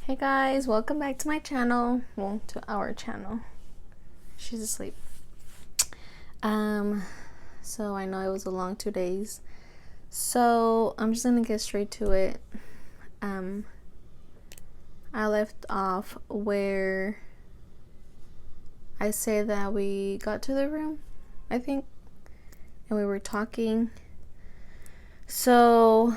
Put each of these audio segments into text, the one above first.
Hey guys, welcome back to my channel. Well, to our channel. She's asleep. So I know it was a long 2 days. So I'm just gonna get straight to it. I left off where I say that we got to the room, I think, and we were talking. So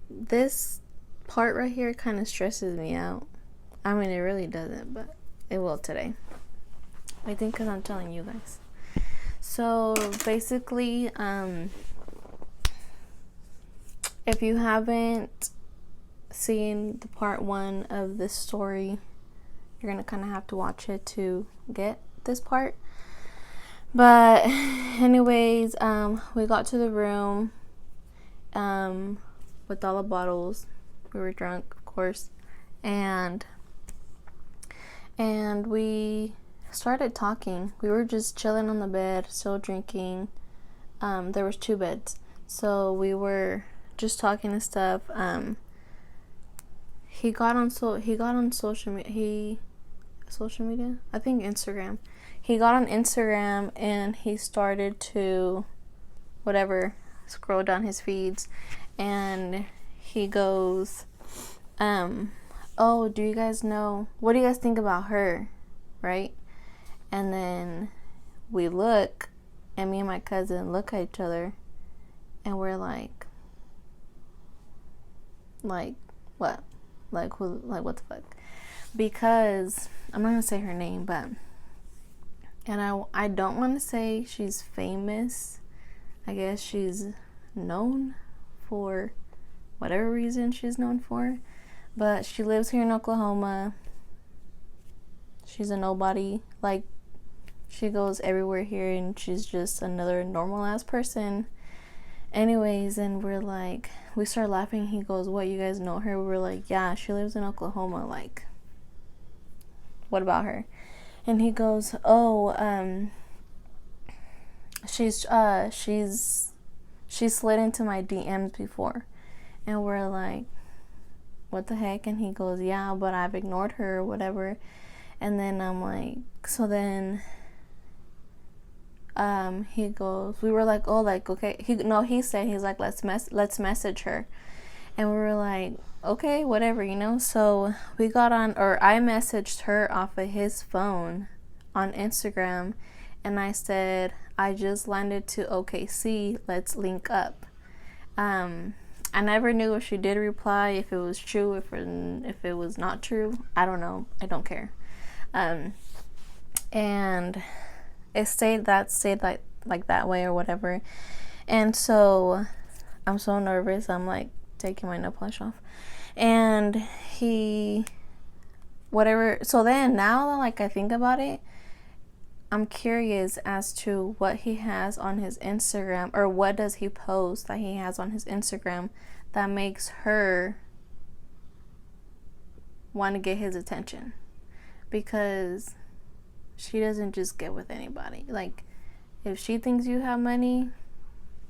this part right here kind of stresses me out. I mean, it really doesn't, but it will today. I think because I'm telling you guys. So basically, if you haven't seen the part 1 of this story, you're gonna kind of have to watch it to get this part. But anyways, we got to the room with all the bottles. We were drunk, of course, and we started talking. We were just chilling on the bed, still drinking. There was 2 beds, so we were just talking and stuff. He got on social media. I think Instagram. He got on Instagram and he started to scroll down his feeds, and he goes, oh, do you guys know, what do you guys think about her, right? And then we look, and me and my cousin look at each other, and we're like what? Like who? Like what the fuck? Because I'm not gonna say her name, but I don't want to say she's famous. I guess she's known for whatever reason she's known for, but she lives here in Oklahoma. She's a nobody. Like, she goes everywhere here, and she's just another normal ass person. Anyways, and we start laughing. He goes, what, you guys know her? We're like, yeah, she lives in Oklahoma. Like, what about her? And he goes, oh, she slid into my DMs before. And we're like, what the heck? And he goes, yeah, but I've ignored her or whatever. And then I'm like, so then he goes, we were like, oh, like, okay. He said, he's like, let's message her. And we were like, okay, whatever, you know. So we got on, or I messaged her off of his phone on Instagram, and I said, I just landed to OKC, let's link up. I never knew if she did reply, if it was true, if it was not true. I don't know. I don't care. And it stayed like that way or whatever. And so I'm so nervous. I'm like taking my nail polish off. And so then now that like I think about it, I'm curious as to what he has on his Instagram, or what does he post that he has on his Instagram that makes her want to get his attention. Because she doesn't just get with anybody. Like, if she thinks you have money,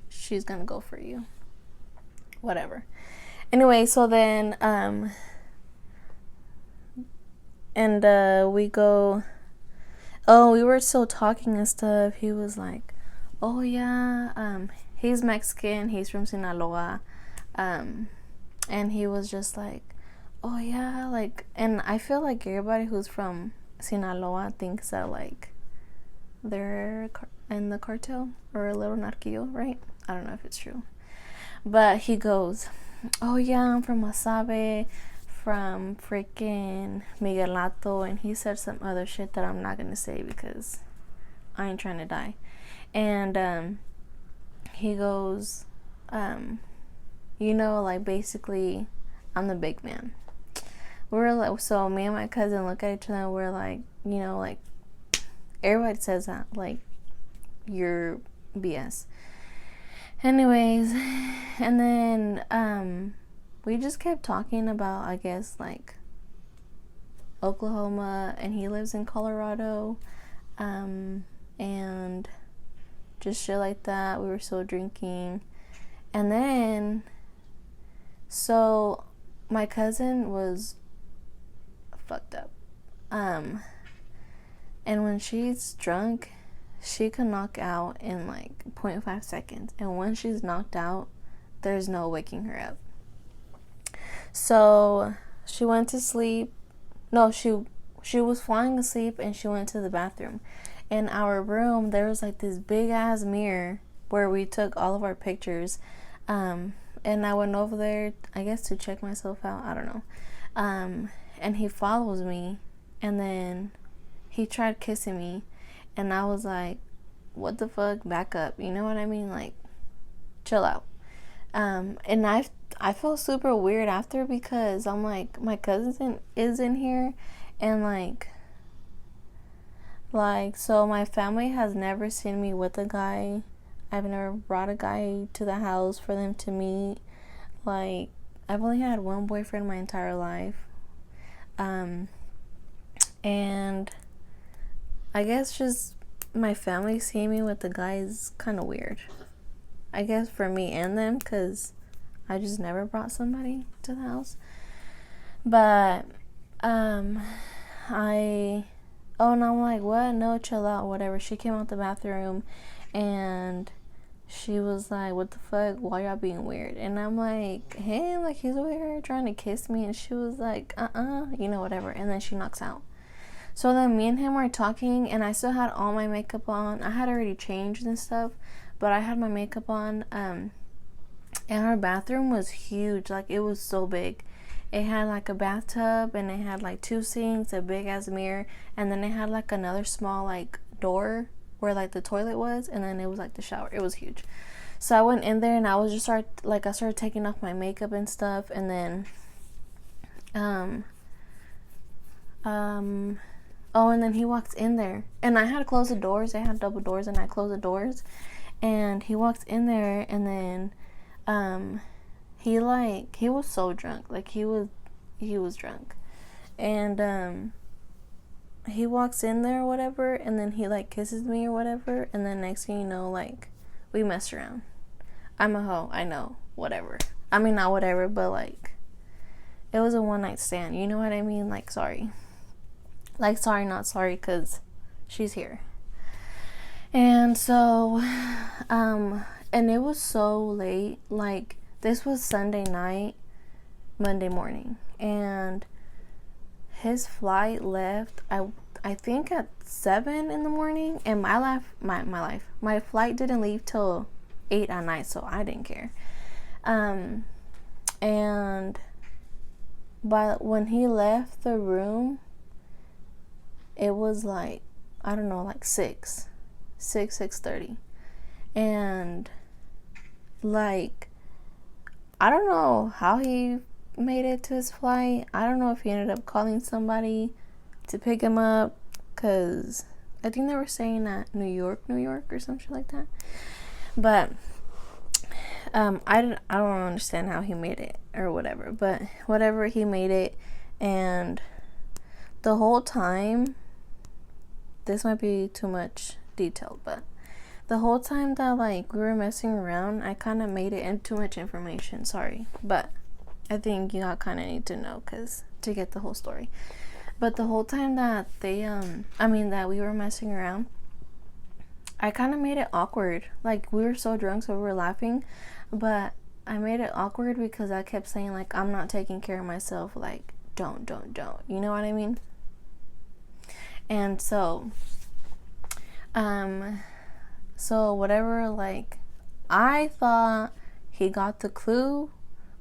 she's gonna go for you. Whatever. Anyway, so then we go, oh, we were still talking and stuff. He was like, oh yeah, he's Mexican, he's from Sinaloa, and he was just like, oh yeah, like, and I feel like everybody who's from Sinaloa thinks that like they're in the cartel or a little narquillo, right? I don't know if it's true, but he goes, oh yeah, I'm from Wasabe, from freaking Miguelato, and he said some other shit that I'm not gonna say because I ain't trying to die. And he goes, you know, like, basically I'm the big man. We're like, so me and my cousin look at each other and we're like, you know, like, everybody says that, like, you're BS. Anyways, and then we just kept talking about, I guess, like, Oklahoma, and he lives in Colorado, and just shit like that. We were still drinking, and then, so my cousin was fucked up. And when she's drunk, she can knock out in like 0.5 seconds. And when she's knocked out, there's no waking her up. So she went to sleep. No, she was falling asleep and she went to the bathroom. In our room, there was like this big ass mirror where we took all of our pictures. And I went over there, I guess, to check myself out. I don't know. And he follows me, and then he tried kissing me, and I was like, what the fuck, back up, you know what I mean, like, chill out. And I felt super weird after, because I'm like, my cousin is in here, and like, so my family has never seen me with a guy. I've never brought a guy to the house for them to meet. Like, I've only had one boyfriend my entire life. And I guess just my family seeing me with the guy is kind of weird. I guess for me and them, because I just never brought somebody to the house. But, and I'm like, what? No, chill out, whatever. She came out the bathroom, and she was like, what the fuck, why y'all being weird? And I'm like, hey, like, he's over here trying to kiss me. And she was like, you know, whatever. And then she knocks out. So then me and him were talking, and I still had all my makeup on. I had already changed and stuff, but I had my makeup on. And our bathroom was huge. Like, it was so big. It had like a bathtub, and it had like 2 sinks, a big ass mirror, and then it had like another small like door where like the toilet was, and then it was like the shower. It was huge. So I went in there, and I was just I started taking off my makeup and stuff, and then and then he walked in there, and I had to close the doors. They had double doors, and I closed the doors, and he walked in there, and then he was so drunk. Like, he was drunk, and he walks in there or whatever, and then he like kisses me or whatever, and then next thing you know, like, we messed around. I'm a hoe, I know, whatever. I mean, not whatever, but like, it was a one night stand, you know what I mean? Like, sorry, not sorry, because she's here. And so and it was so late. Like, this was Sunday night, Monday morning, and his flight left, I think at 7 in the morning, and my flight didn't leave till 8 at night, so I didn't care. But when he left the room, it was like, I don't know, like 6:30, and like, I don't know how he made it to his flight. I don't know if he ended up calling somebody to pick him up, because I think they were staying at New York or some shit like that. But I don't understand how he made it or whatever, but whatever, he made it. And the whole time, this might be too much detail, but the whole time that like we were messing around, I kind of made it in too much information, sorry, but I think you all kind of need to know, because to get the whole story. But the whole time that that we were messing around, I kind of made it awkward. Like, we were so drunk, so we were laughing, but I made it awkward because I kept saying, like, I'm not taking care of myself, like, don't, you know what I mean? And so whatever, like, I thought he got the clue,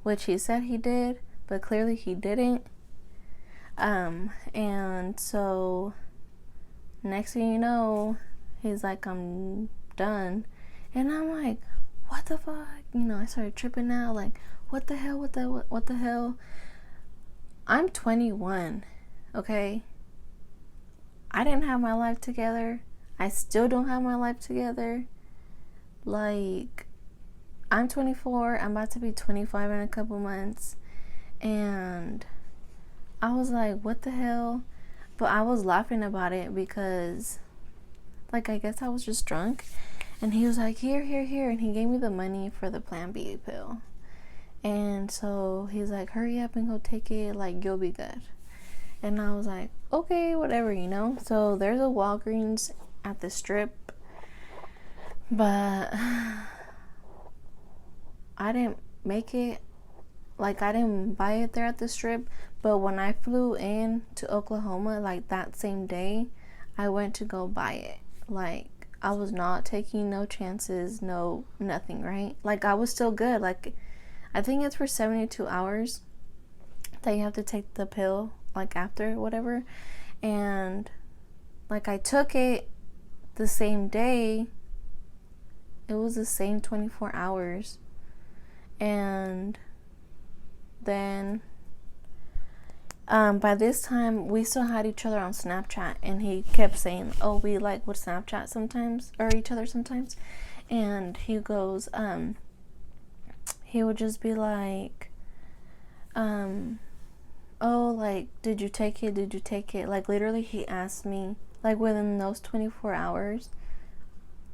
which he said he did, but clearly he didn't. And so next thing you know, he's like, I'm done. And I'm like, what the fuck? You know, I started tripping out, like, what the hell? What the hell? I'm 21, okay? I didn't have my life together. I still don't have my life together. Like, I'm 24. I'm about to be 25 in a couple months. And I was like, what the hell? But I was laughing about it because, like, I guess I was just drunk. And he was like, here. And he gave me the money for the Plan B pill. And so he's like, hurry up and go take it. Like, you'll be good. And I was like, okay, whatever, you know. So there's a Walgreens at the Strip, but I didn't make it. Like, I didn't buy it there at the Strip, but when I flew in to Oklahoma, like that same day, I went to go buy it. Like, I was not taking no chances, no nothing, right? Like, I was still good. Like, I think it's for 72 hours that you have to take the pill, like after whatever. And like, I took it the same day. It was the same 24 hours. And then by this time we still had each other on Snapchat, and he kept saying, oh, we like would Snapchat sometimes, or each other sometimes. And he goes, he would just be like, oh, like, did you take it? Like, literally, he asked me, like, within those 24 hours,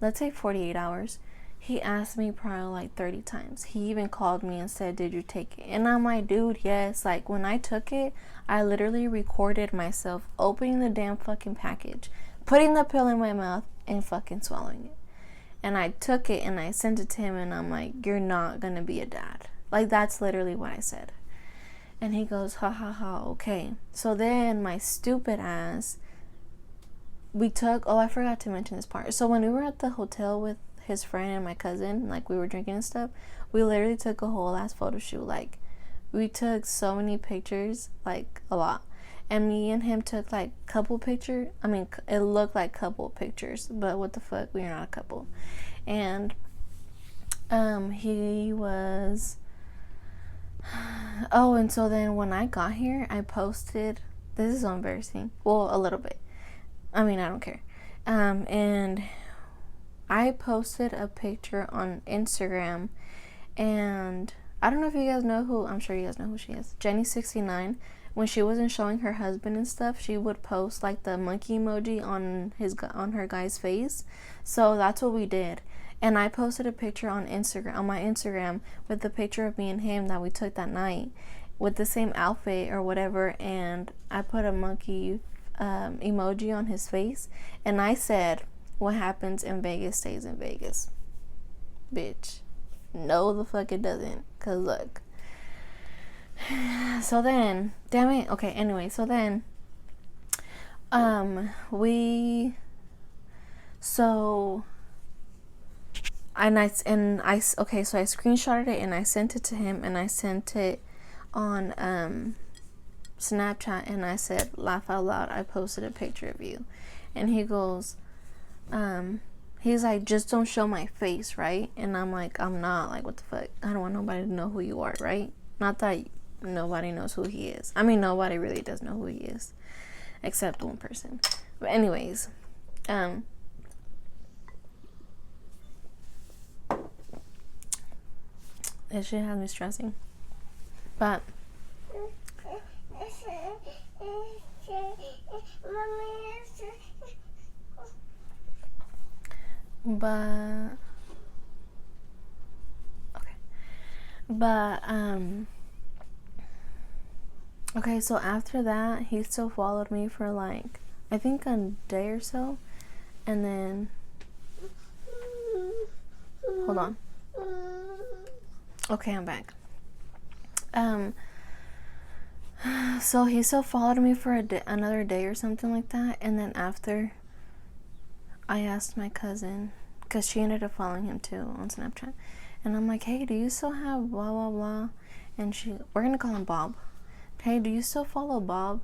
let's say 48 hours, he asked me probably like 30 times. He even called me and said, did you take it? And I'm like, dude, yes. Like, when I took it, I literally recorded myself opening the damn fucking package, putting the pill in my mouth, and fucking swallowing it. And I took it and I sent it to him, and I'm like, you're not gonna be a dad. Like, that's literally what I said. And he goes, ha ha ha, okay. So then my stupid ass, I forgot to mention this part. So when we were at the hotel with his friend and my cousin, like, we were drinking and stuff, we literally took a whole ass photo shoot. Like, we took so many pictures, like, a lot. And me and him took like couple pictures. I mean, it looked like couple pictures, but what the fuck, we are not a couple. And he was, oh, and so then when I got here, I posted, this is so embarrassing, well, a little bit, I mean, I don't care, and I posted a picture on Instagram, and I don't know if you guys know who, I'm sure you guys know who she is, Jenny69. When she wasn't showing her husband and stuff, she would post like the monkey emoji on her guy's face. So that's what we did. And I posted a picture on my Instagram with the picture of me and him that we took that night with the same outfit or whatever, and I put a monkey emoji on his face, and I said, what happens in Vegas stays in Vegas, bitch. No, the fuck it doesn't. Cause look. So then, damn it. Okay, anyway, so then okay, so I screenshotted it and I sent it to him, and I sent it on Snapchat, and I said, laugh out loud, I posted a picture of you. And he goes, he's like, just don't show my face, right? And I'm like, I'm not, like, what the fuck, I don't want nobody to know who you are, right? Not that nobody knows who he is. I mean, nobody really does know who he is, except one person. But anyways, this shit has me stressing. But okay, so after that, he still followed me for like, I think a day or so, and then, hold on. Okay, I'm back. So he still followed me for another day or something like that, and then after, I asked my cousin, because she ended up following him too on Snapchat, and I'm like, hey, do you still have blah blah blah? And we're gonna call him Bob. Hey, do you still follow Bob?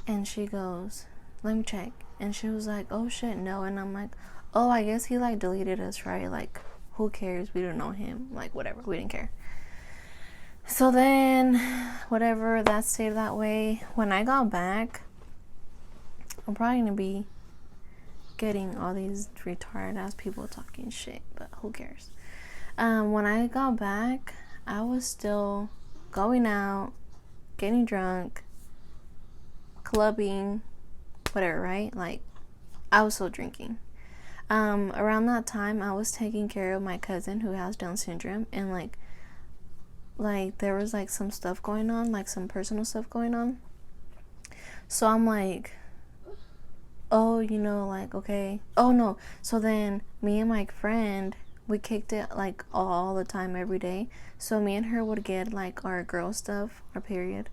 And she goes, let me check. And she was like, oh shit, no. And I'm like, oh, I guess he like deleted us, right? Like, who cares? We don't know him. Like, whatever, we didn't care. So then, whatever, that stayed that way. When I got back, I'm probably gonna be getting all these retarded ass people talking shit, but who cares? When I got back, I was still going out, getting drunk, clubbing, whatever, right? Like, I was still drinking. Around that time, I was taking care of my cousin who has Down syndrome, and like there was like some stuff going on, like some personal stuff going on. So I'm like, oh, like, okay. Oh, no. So then me and my friend, we kicked it like all the time, every day. So me and her would get like our girl stuff, our period,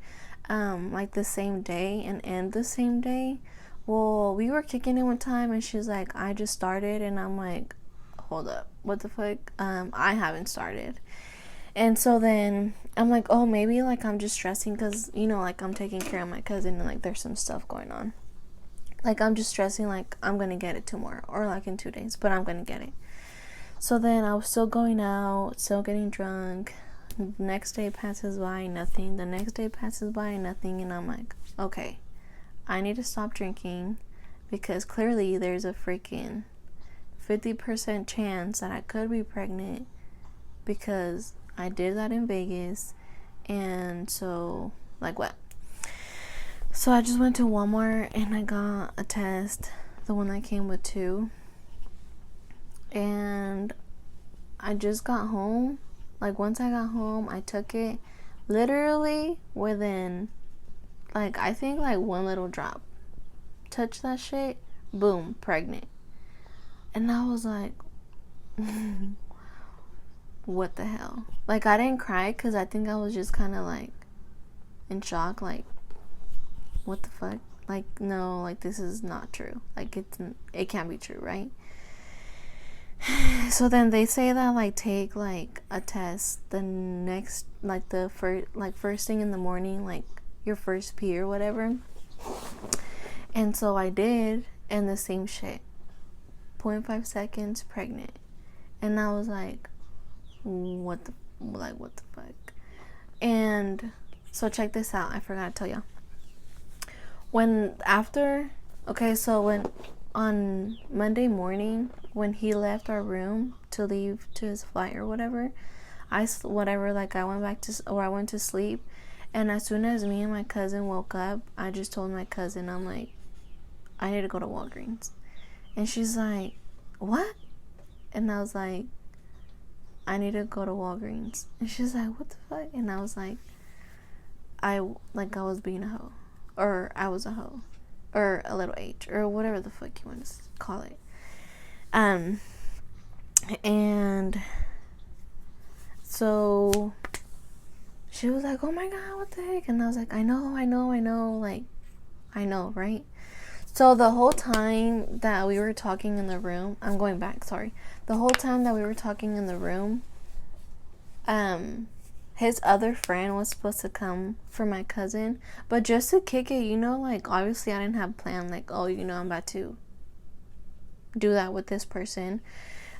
like the same day and end the same day. Well, we were kicking it one time and she's like, I just started. And I'm like, hold up, what the fuck? I haven't started. And so then I'm like, oh, maybe like I'm just stressing because, like I'm taking care of my cousin and like there's some stuff going on. Like I'm just stressing like I'm going to get it tomorrow or like in 2 days, but I'm going to get it. So then I was still going out, still getting drunk. The next day passes by, nothing. The next day passes by, nothing. And I'm like, okay, I need to stop drinking because clearly there's a freaking 50% chance that I could be pregnant because I did that in Vegas. And so, like, what? So I just went to Walmart and I got a test, the one that came with 2. And I just got home. Like, once I got home, I took it literally within, like, I think like one little drop. Touch that shit, boom, pregnant. And I was like, what the hell? Like, I didn't cry because I think I was just kind of like in shock, like, what the fuck? Like, no, like, this is not true. Like, it can't be true, right? So then they say that like take like a test the next, like the first thing in the morning, like your first pee or whatever. And so I did, and the same shit, 0.5 seconds pregnant. And I was like, what the fuck? And so check this out, I forgot to tell y'all. So when on Monday morning, when he left our room to leave to his flight or whatever, I went to sleep. And as soon as me and my cousin woke up, I just told my cousin, I'm like, I need to go to Walgreens. And she's like, what? And I was like, I need to go to Walgreens. And she's like, what the fuck? And I was like, I was being a hoe, or I was a hoe, or a little H, or whatever the fuck you want to call it. And so she was like, oh my god, what the heck? And I was like, I know, like, I know, right? So the whole time that we were talking in the room, I'm going back, sorry. The whole time that we were talking in the room, his other friend was supposed to come for my cousin, but just to kick it, like, obviously I didn't have a plan, like, oh, I'm about to do that with this person.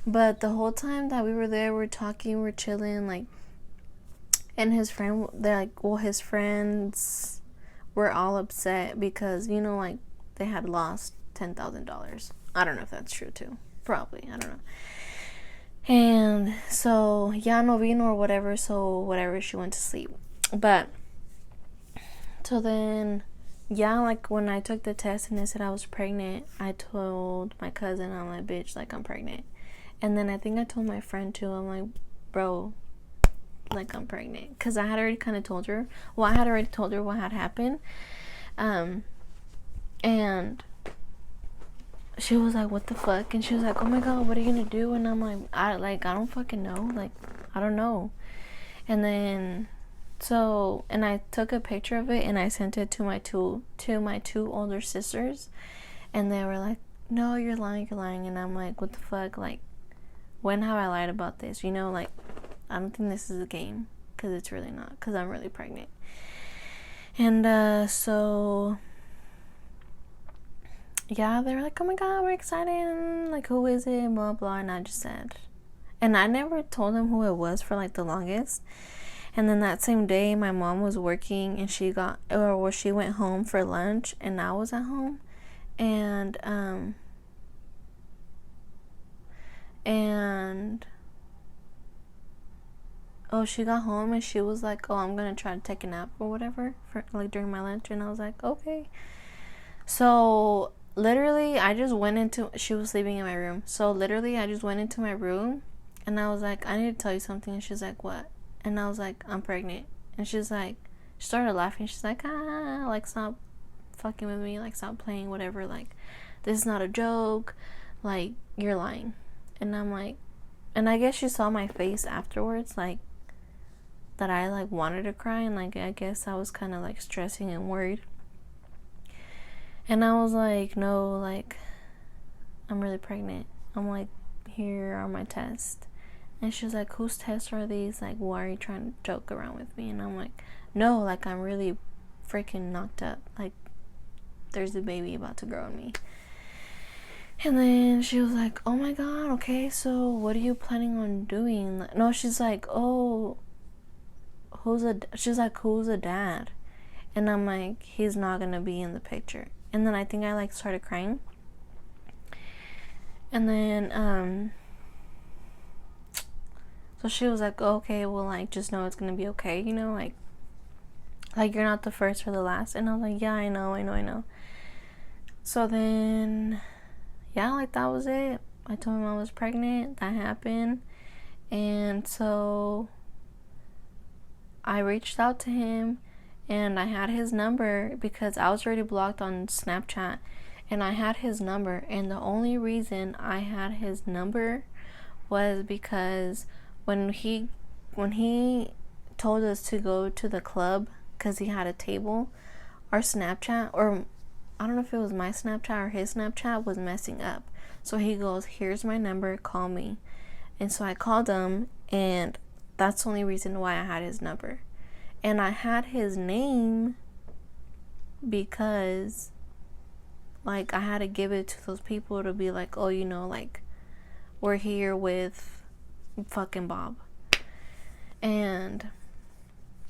But the whole time that we were there, we're talking, we're chilling, like, and his friends were all upset because, like, they had lost $10,000. I don't know if that's true too. Probably, I don't know. And so, ya no vino or whatever, so whatever, she went to sleep. But, so then, like, when I took the test and they said I was pregnant, I told my cousin, I'm like, bitch, like, I'm pregnant. And then I think I told my friend too, I'm like, bro, like, I'm pregnant. Because I had already kind of told her, I had already told her what had happened. And she was like, what the fuck? And she was like, oh my god, what are you gonna do? And I'm like, I don't fucking know. Like, I don't know. And then, and I took a picture of it and I sent it to my two older sisters. And they were like, no, you're lying. And I'm like, what the fuck? Like, when have I lied about this? Like, I don't think this is a game. Because it's really not. Because I'm really pregnant. And, so... yeah, they were like, oh my god, we're excited, like, who is it, blah blah. And I just said, and I never told them who it was for like the longest. And then that same day my mom was working and she went home for lunch and I was at home. And she got home and she was like, oh, I'm gonna try to take a nap or whatever for like during my lunch. And I was like, okay. So literally, she was sleeping in my room. So literally, I just went into my room and I was like, I need to tell you something. And she's like, what? And I was like, I'm pregnant. And she started laughing. She's like, like, stop fucking with me, like, stop playing, whatever, like, this is not a joke, like, you're lying. And I'm like, and I guess she saw my face afterwards, like, that I, like, wanted to cry, and, like, I guess I was kind of, like, stressing and worried. And I was like, no, like, I'm really pregnant. I'm like, here are my tests. And she was like, whose tests are these? Like, why are you trying to joke around with me? And I'm like, no, like, I'm really freaking knocked up. Like, there's a baby about to grow in me. And then she was like, oh my god, okay, so what are you planning on doing? No, she's like, oh, who's a dad? And I'm like, he's not gonna be in the picture. And then I think I, like, started crying. And then, so she was like, oh, okay, well, like, just know it's gonna be okay, you know, like, you're not the first or the last. And I was like, yeah, I know. So then, yeah, like, that was it. I told him I was pregnant. That happened. And so I reached out to him, and I had his number because I was already blocked on Snapchat, and I had his number. And the only reason I had his number was because when he told us to go to the club because he had a table, our Snapchat, or I don't know if it was my Snapchat or his Snapchat, was messing up. So he goes, here's my number, call me. And so I called him, and that's the only reason why I had his number. And I had his name because, like, I had to give it to those people to be like, oh, you know, like, we're here with fucking Bob. And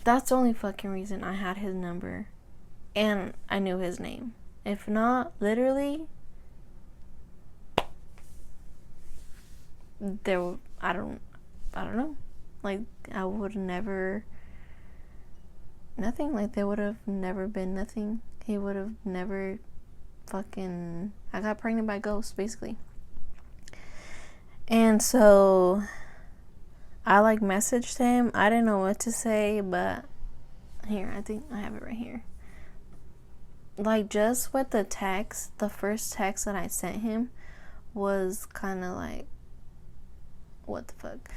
that's the only fucking reason I had his number and I knew his name. If not, literally, I don't know, like, I would never, nothing, like, there would have never been nothing. He would have never fucking, I got pregnant by ghosts, basically. And so I, like, messaged him. I didn't know what to say, but here, I think I have it right here. Like, just with the text, the first text that I sent him was kind of like, what the fuck?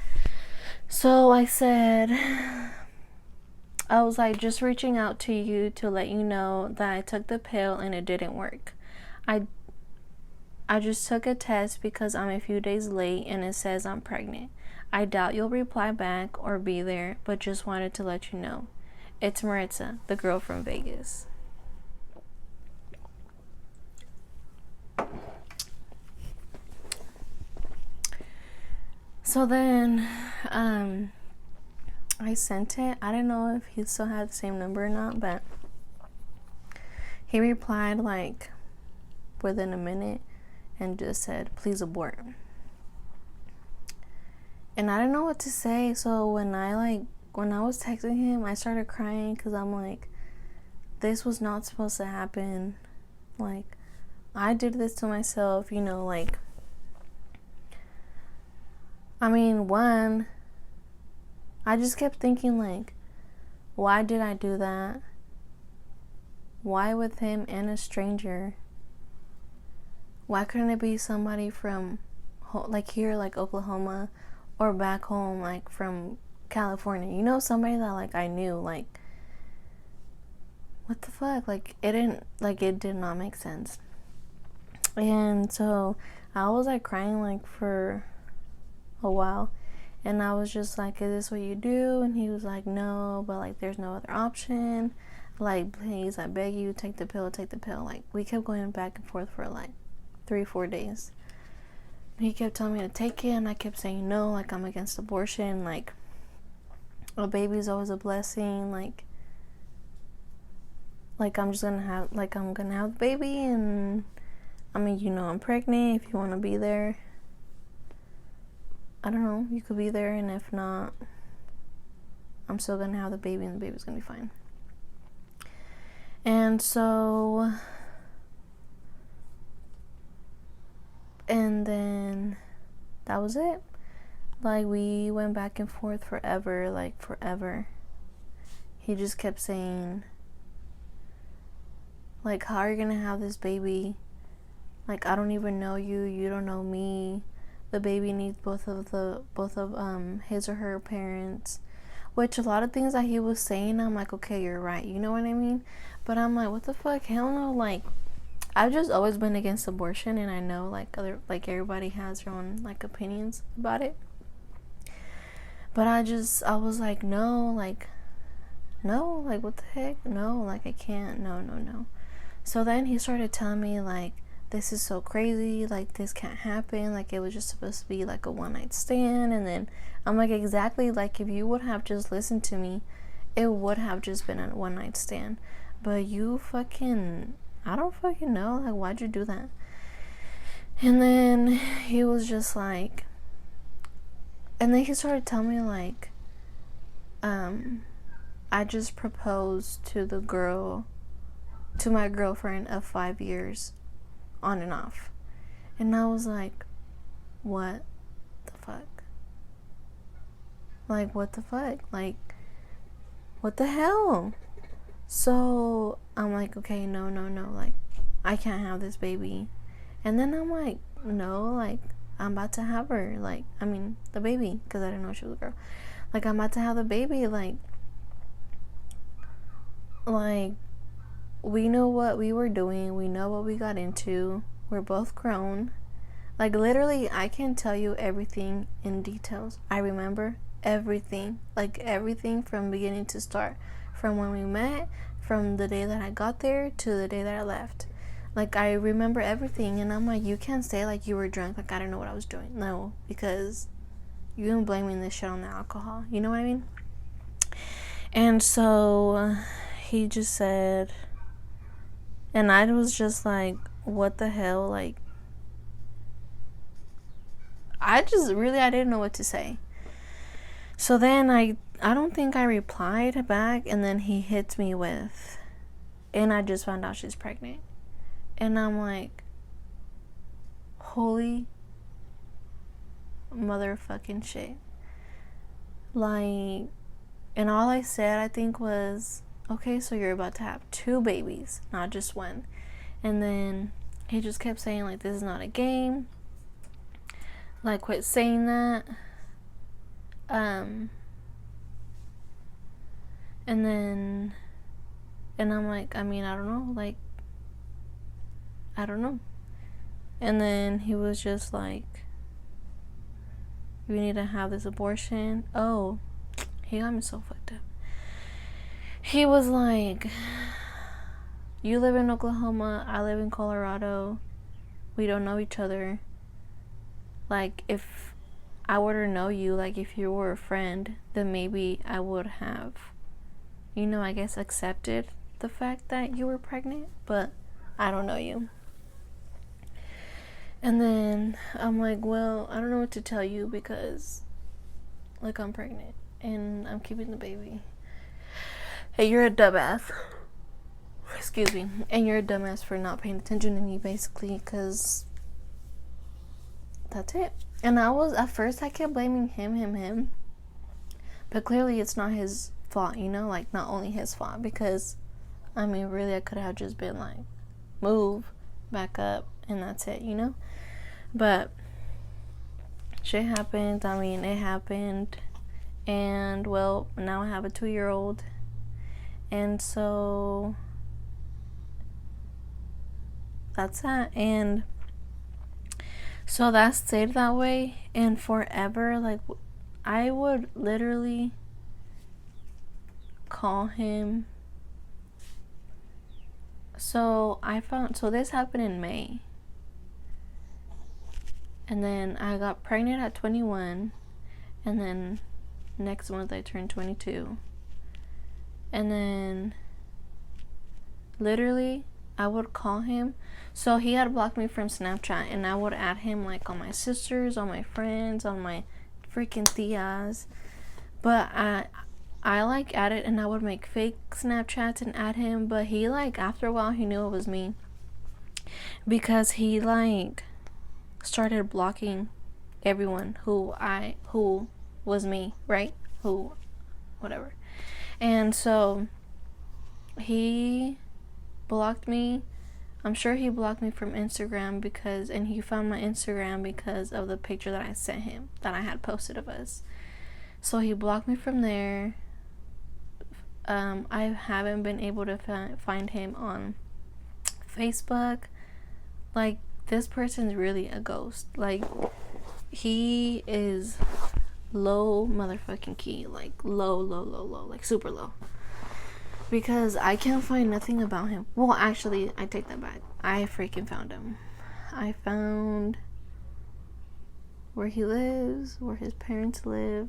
So I said, I was like, just reaching out to you to let you know that I took the pill and it didn't work. I just took a test because I'm a few days late and it says I'm pregnant. I doubt you'll reply back or be there, but just wanted to let you know. It's Maritza, the girl from Vegas. So then, I sent it. I don't know if he still had the same number or not, but he replied, like, within a minute and just said, please abort. And I didn't know what to say. So when I was texting him, I started crying because I'm like, this was not supposed to happen. Like, I did this to myself, you know, like, I mean, one, I just kept thinking, like, why did I do that? Why with him and a stranger? Why couldn't it be somebody from, like, here, like, Oklahoma, or back home, like, from California? You know, somebody that, like, I knew, like, what the fuck? Like, it did not make sense. And so I was, like, crying, like, for a while. And I was just like, is this what you do? And he was like, no, but, like, there's no other option. Like, please, I beg you, take the pill. Like, we kept going back and forth for, like, 3-4 days. He kept telling me to take it, and I kept saying no, like, I'm against abortion, like, a baby's always a blessing, like, I'm gonna have the baby, and, I mean, you know, I'm pregnant. If you want to be there, I don't know, you could be there, and if not, I'm still gonna have the baby, and the baby's gonna be fine. And so, and then that was it. Like, we went back and forth forever, like, forever. He just kept saying, Like, how are you gonna have this baby? Like, I don't even know you. You don't know me. The baby needs both of his or her parents. Which a lot of things that he was saying, I'm like, okay, you're right. You know what I mean? But I'm like, what the fuck? Hell no. Like, I've just always been against abortion, and I know like everybody has their own like opinions about it. But I was like, no, like what the heck? No, like I can't. No. So then he started telling me like, this is so crazy, like this can't happen, like it was just supposed to be like a one night stand. And then I'm like, exactly, like if you would have just listened to me, it would have just been a one night stand. But you fucking, I don't fucking know, like why'd you do that? And then he was just like, and then he started telling me like, I just proposed to my girlfriend of 5 years on and off. And I was like, what the fuck? Like, what the fuck? Like, what the hell? So I'm like, okay, no, like I can't have this baby. And then I'm like, no, like I'm about to have her, like, I mean the baby, because I didn't know she was a girl. Like, I'm about to have the baby. Like we know what we were doing, we know what we got into, we're both grown. Like, literally, I can tell you everything in details. I remember everything, like everything from beginning to start, from when we met, from the day that I got there to the day that I left. Like, I remember everything. And I'm like, you can't say like you were drunk, like I don't know what I was doing. No, because you're blaming this shit on the alcohol, you know what I mean? And so he just said, and I was just like, what the hell? Like, I didn't know what to say. So then I don't think I replied back, and then he hits me with, and I just found out she's pregnant. And I'm like, holy motherfucking shit. Like, and all I said, I think, was, okay, so you're about to have 2 babies, not just one. And then he just kept saying like, this is not a game. Like, quit saying that. And I'm like, I mean, I don't know, like, I don't know. And then he was just like, you need to have this abortion. Oh, he got me so fucked up. He was like, you live in Oklahoma, I live in Colorado, we don't know each other. Like, if I were to know you, like if you were a friend, then maybe I would have, you know, I guess accepted the fact that you were pregnant, but I don't know you. And then I'm like, well, I don't know what to tell you, because like I'm pregnant and I'm keeping the baby. Hey, you're a dumbass. Excuse me. And you're a dumbass for not paying attention to me, basically, because that's it. And at first I kept blaming him, but clearly it's not his fault, you know, like not only his fault, because I mean, really, I could have just been like, move, back up, and that's it, you know. But shit happened. I mean, it happened, and well, now I have a 2-year-old, and so that's that. And so that stayed that way, and forever, like, I would literally call him. So this happened in May, and then I got pregnant at 21, and then next month I turned 22, and then literally I would call him. So he had blocked me from Snapchat, and I would add him like on my sisters, on my friends, on my freaking tias. But I like added, and I would make fake Snapchats and add him. But he, like, after a while, he knew it was me, because he like started blocking everyone who was me, right? Whatever. And so he blocked me. I'm sure he blocked me from Instagram and he found my Instagram because of the picture that I sent him, that I had posted of us. So he blocked me from there. I haven't been able to find him on Facebook. Like, this person's really a ghost. Like, he is low motherfucking key. Like, low, like super low. Because I can't find nothing about him. Well, actually, I take that back. I freaking found him. I found where he lives, where his parents live.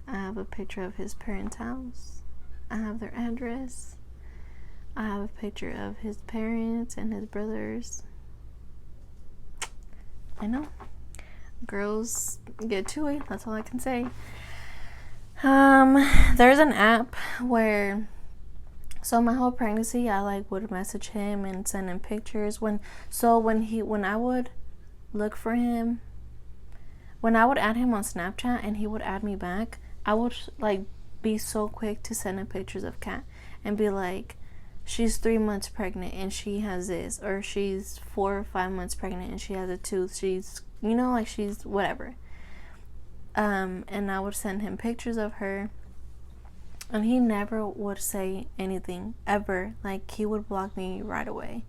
I have a picture of his parents' house. I have their address. I have a picture of his parents and his brothers. I know. Girls get to it. That's all I can say. There's an app where, so my whole pregnancy, I like would message him and send him pictures. When I would look for him, when I would add him on Snapchat and he would add me back, I would like be so quick to send him pictures of Cat and be like, she's 3 months pregnant and she has this, or she's 4 or 5 months pregnant and she has a tooth. She's, you know, like she's whatever. And I would send him pictures of her, and he never would say anything ever. Like, he would block me right away.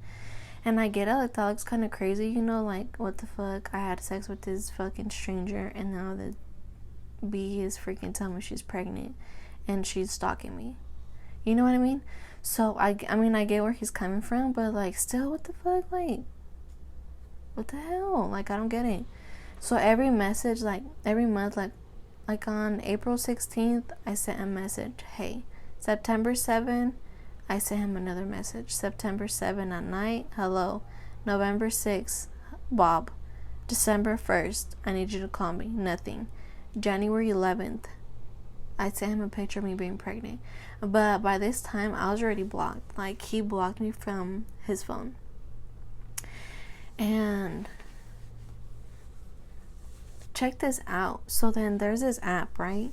And I get it, like, that looks kind of crazy, you know, like, what the fuck, I had sex with this fucking stranger and now the B is freaking telling me she's pregnant and she's stalking me, you know what I mean? So I mean, I get where he's coming from, but like, still, what the fuck, like, what the hell, like, I don't get it. So every message, like, every month, like on April 16th, I sent a message, hey. September 7th, I sent him another message. September 7th at night, hello. November 6th, Bob. December 1st, I need you to call me, nothing. January 11th, I sent him a picture of me being pregnant. But by this time, I was already blocked. Like, he blocked me from his phone. And check this out. So then there's this app, right,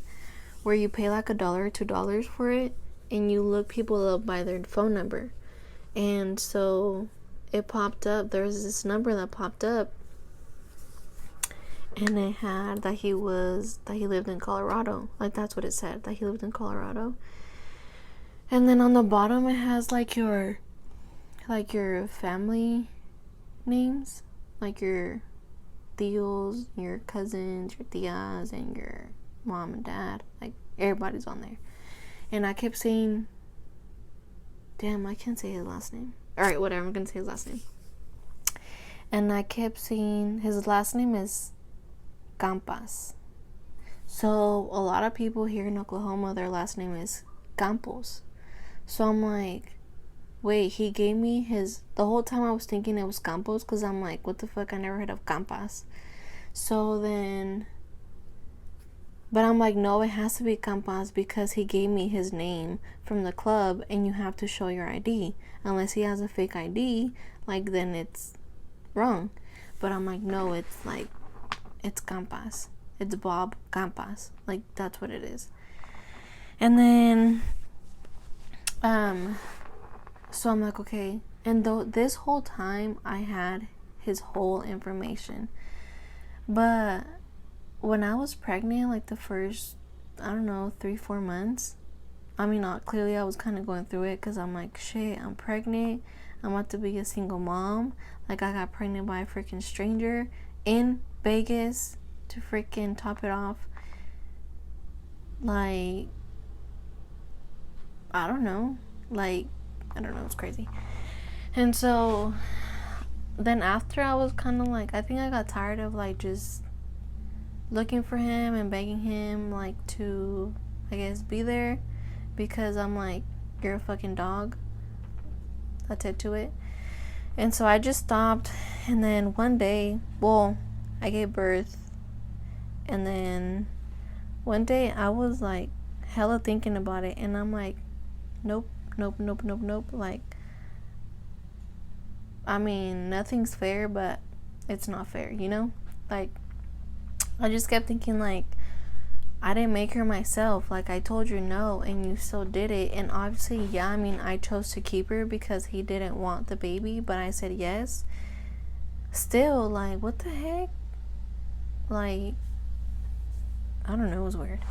where you pay like $1 or $2 for it, and you look people up by their phone number. And so it popped up, there's this number that popped up, and it had that he lived in Colorado. Like, that's what it said, that he lived in Colorado. And then on the bottom it has like your family names, like your tios, your cousins, your tias, and your mom and dad. Like, everybody's on there. And I kept saying, damn, I can't say his last name. Alright, whatever, I'm gonna say his last name. And I kept saying, his last name is Campas. So a lot of people here in Oklahoma, their last name is Campos. So I'm like, wait, he gave me the whole time I was thinking it was Campos, because I'm like, what the fuck, I never heard of Campas. So then, but I'm like, no, it has to be Campas because he gave me his name from the club, and you have to show your ID. Unless he has a fake ID, like, then it's wrong. But I'm like, no, it's Campas. It's Bob Campas. Like, that's what it is. And then, so I'm like, okay. And this whole time I had his whole information. But when I was pregnant, like the first, I don't know, 3-4 months, I mean, clearly I was kind of going through it, because I'm like, shit, I'm pregnant. I'm about to be a single mom. Like, I got pregnant by a freaking stranger in Vegas to freaking top it off. Like, I don't know, it's crazy. And so then after, I was kind of like, I think I got tired of like just looking for him and begging him like to, I guess, be there, because I'm like, you're a fucking dog. That's it to it. And so I just stopped. And then one day, well, I gave birth, and then one day I was like hella thinking about it, and I'm like, nope. Like, I mean, nothing's fair, but it's not fair, you know? Like, I just kept thinking, like, I didn't make her myself. Like, I told you no, and you still did it. And obviously, yeah, I mean, I chose to keep her because he didn't want the baby, but I said yes. Still, like, what the heck? Like, I don't know, it was weird.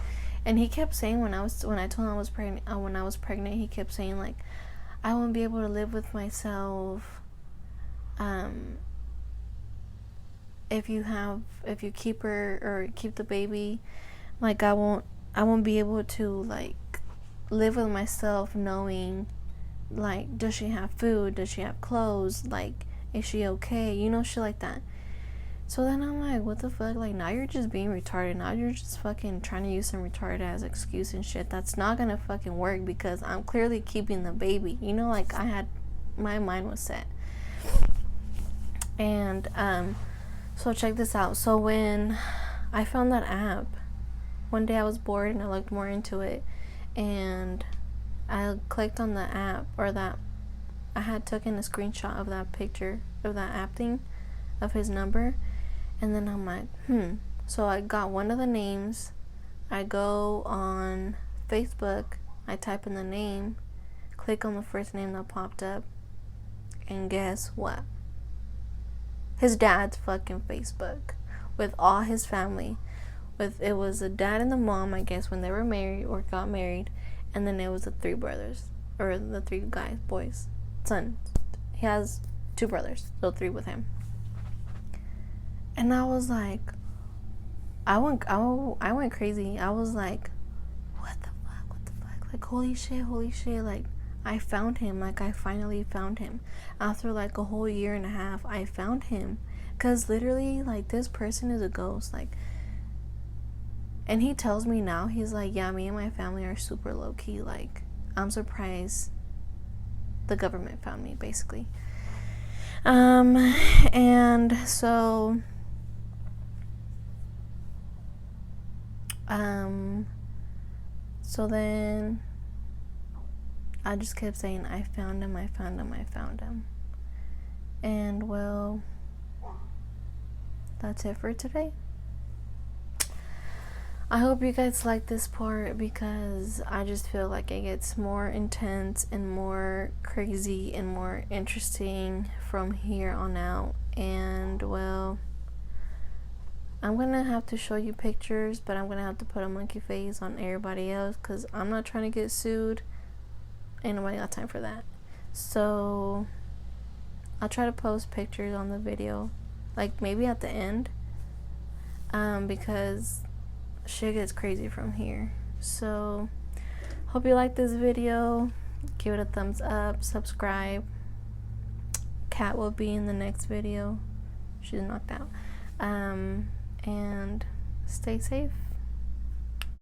And he kept saying when I told him I was pregnant, when I was pregnant, he kept saying, like, I won't be able to live with myself. If you keep her or keep the baby, like, I won't be able to, like, live with myself knowing, like, does she have food? Does she have clothes? Like, is she okay? You know, shit like that. So then I'm like, what the fuck? Like, now you're just being retarded. Now you're just fucking trying to use some retarded as excuse and shit. That's not gonna fucking work because I'm clearly keeping the baby. You know, like, my mind was set. And, so check this out. So when I found that app, one day I was bored and I looked more into it. And I clicked on the app, or that I had taken a screenshot of that picture of that app thing, of his number. And then I'm like, So I got one of the names. I go on Facebook. I type in the name. Click on the first name that popped up. And guess what? His dad's fucking Facebook. With all his family. It was the dad and the mom, I guess, when they were married or got married. And then it was the 3 brothers. Or the 3 guys, boys. Sons. He has 2 brothers. So 3 with him. And I was like, I went crazy. I was like, what the fuck? Like, holy shit. Like, I found him. Like, I finally found him. After, like, a whole year and a half, I found him. Because literally, like, this person is a ghost. Like, and he tells me now, he's like, yeah, me and my family are super low-key. Like, I'm surprised the government found me, basically. And so... So then I just kept saying, I found him. And, well, that's it for today. I hope you guys like this part because I just feel like it gets more intense and more crazy and more interesting from here on out. And, well, I'm gonna have to show you pictures, but I'm gonna have to put a monkey face on everybody else because I'm not trying to get sued. Ain't nobody got time for that. So I'll try to post pictures on the video, like maybe at the end, because shit gets crazy from here. So hope you like this video. Give it a thumbs up, subscribe. Cat will be in the next video. She's knocked out. And stay safe.